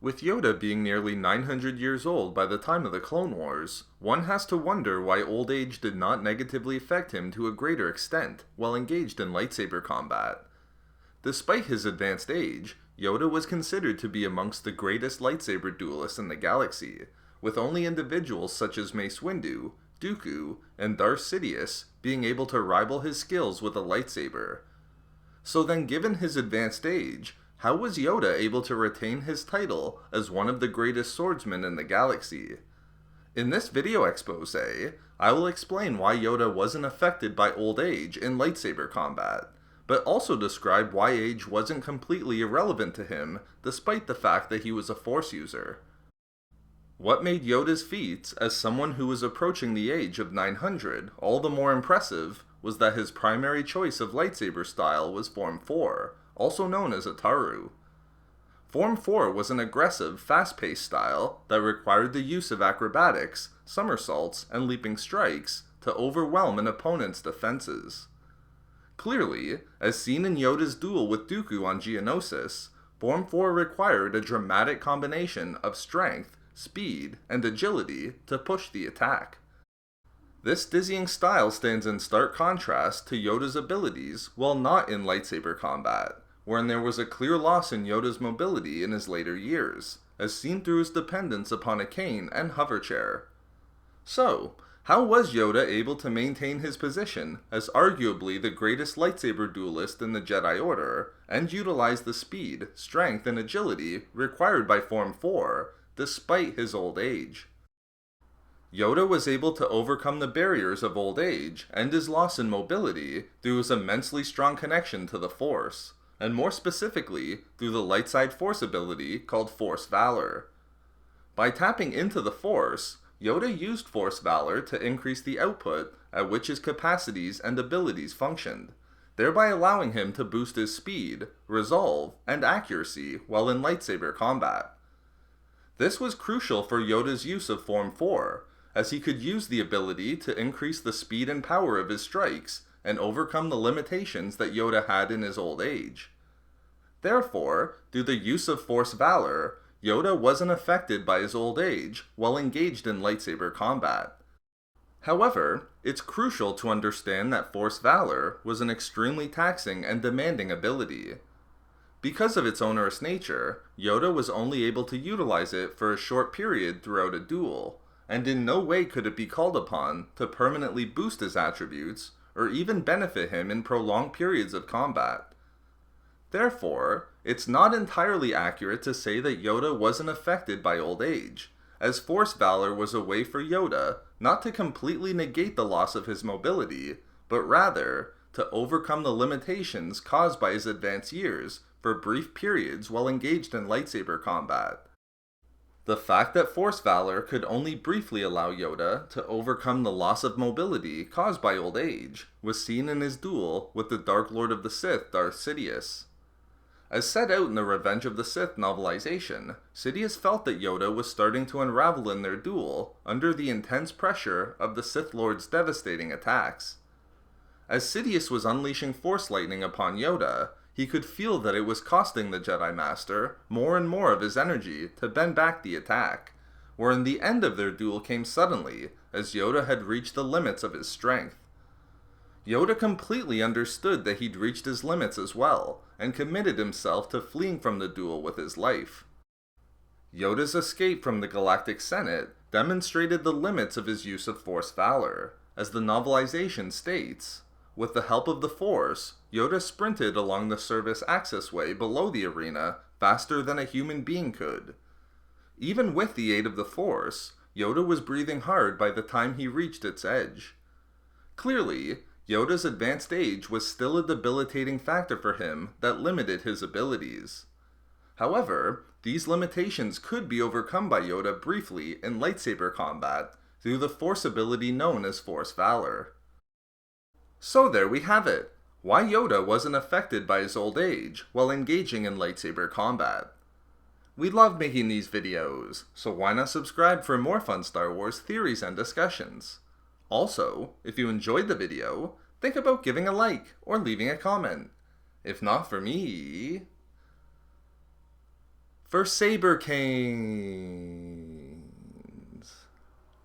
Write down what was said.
With Yoda being nearly 900 years old by the time of the Clone Wars, one has to wonder why old age did not negatively affect him to a greater extent while engaged in lightsaber combat. Despite his advanced age, Yoda was considered to be amongst the greatest lightsaber duelists in the galaxy, with only individuals such as Mace Windu, Dooku, and Darth Sidious being able to rival his skills with a lightsaber. So then, given his advanced age, how was Yoda able to retain his title as one of the greatest swordsmen in the galaxy? In this video expose, I will explain why Yoda wasn't affected by old age in lightsaber combat, but also describe why age wasn't completely irrelevant to him despite the fact that he was a Force user. What made Yoda's feats as someone who was approaching the age of 900 all the more impressive was that his primary choice of lightsaber style was Form 4, also known as a Taru. Form 4 was an aggressive, fast-paced style that required the use of acrobatics, somersaults, and leaping strikes to overwhelm an opponent's defenses. Clearly, as seen in Yoda's duel with Dooku on Geonosis, Form 4 required a dramatic combination of strength, speed, and agility to push the attack. This dizzying style stands in stark contrast to Yoda's abilities while not in lightsaber combat, wherein there was a clear loss in Yoda's mobility in his later years, as seen through his dependence upon a cane and hover chair. So, how was Yoda able to maintain his position as arguably the greatest lightsaber duelist in the Jedi Order, and utilize the speed, strength, and agility required by Form 4, despite his old age? Yoda was able to overcome the barriers of old age and his loss in mobility through his immensely strong connection to the Force, and more specifically through the light side Force ability called Force Valour. By tapping into the Force, Yoda used Force Valour to increase the output at which his capacities and abilities functioned, thereby allowing him to boost his speed, resolve, and accuracy while in lightsaber combat. This was crucial for Yoda's use of Form 4, as he could use the ability to increase the speed and power of his strikes and overcome the limitations that Yoda had in his old age. Therefore, through the use of Force Valour, Yoda wasn't affected by his old age while engaged in lightsaber combat. However, it's crucial to understand that Force Valour was an extremely taxing and demanding ability. Because of its onerous nature, Yoda was only able to utilize it for a short period throughout a duel, and in no way could it be called upon to permanently boost his attributes or even benefit him in prolonged periods of combat. Therefore, it's not entirely accurate to say that Yoda wasn't affected by old age, as Force Valour was a way for Yoda not to completely negate the loss of his mobility, but rather to overcome the limitations caused by his advanced years for brief periods while engaged in lightsaber combat. The fact that Force Valour could only briefly allow Yoda to overcome the loss of mobility caused by old age was seen in his duel with the Dark Lord of the Sith, Darth Sidious. As set out in the Revenge of the Sith novelization, Sidious felt that Yoda was starting to unravel in their duel under the intense pressure of the Sith Lord's devastating attacks. As Sidious was unleashing Force lightning upon Yoda, he could feel that it was costing the Jedi Master more and more of his energy to bend back the attack, wherein the end of their duel came suddenly, as Yoda had reached the limits of his strength. Yoda completely understood that he'd reached his limits as well, and committed himself to fleeing from the duel with his life. Yoda's escape from the Galactic Senate demonstrated the limits of his use of Force Valour, as the novelization states. With the help of the Force, Yoda sprinted along the service accessway below the arena faster than a human being could. Even with the aid of the Force, Yoda was breathing hard by the time he reached its edge. Clearly, Yoda's advanced age was still a debilitating factor for him that limited his abilities. However, these limitations could be overcome by Yoda briefly in lightsaber combat through the Force ability known as Force Valour. So there we have it, why Yoda wasn't affected by his old age while engaging in lightsaber combat. We love making these videos, so why not subscribe for more fun Star Wars theories and discussions? Also, if you enjoyed the video, think about giving a like or leaving a comment. If not for me... For Saber King!